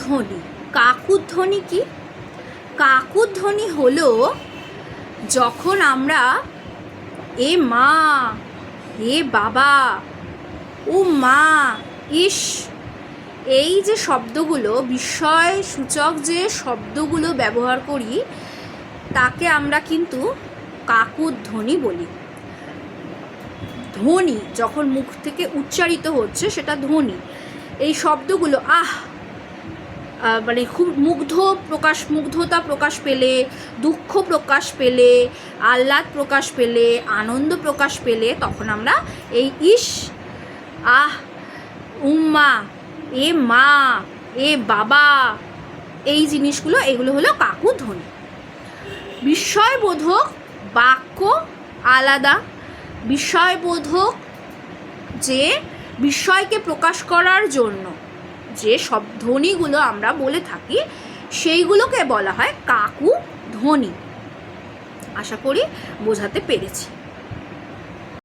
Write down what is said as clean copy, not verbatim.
ধ্বনি। কাকুর ধ্বনি কি? কাকুর ধ্বনি হলো যখন আমরা এ মা, এ বাবা, ও মা, ইস, এই যে শব্দগুলো, বিস্ময় সূচক যে শব্দগুলো ব্যবহার করি তাকে আমরা কিন্তু কাকুর ধ্বনি বলি। ধ্বনি যখন মুখ থেকে উচ্চারিত হচ্ছে সেটা ধ্বনি। এই শব্দগুলো মানে খুব মুগ্ধতা প্রকাশ পেলে, দুঃখ প্রকাশ পেলে, আহ্লাদ প্রকাশ পেলে, আনন্দ প্রকাশ পেলে তখন আমরা এই ইস, আহ, উম্মা, এ মা, এ বাবা, এই জিনিসগুলো, এগুলো হলো কাকুর ধ্বনি। বিস্ময়বোধক বাক্য আলাদা। বিস্ময়বোধক যে বিস্ময়কে প্রকাশ করার জন্য যে সব ধ্বনিগুলো আমরা বলে থাকি সেইগুলোকে বলা হয় কাকু ধ্বনি। আশা করি বোঝাতে পেরেছি।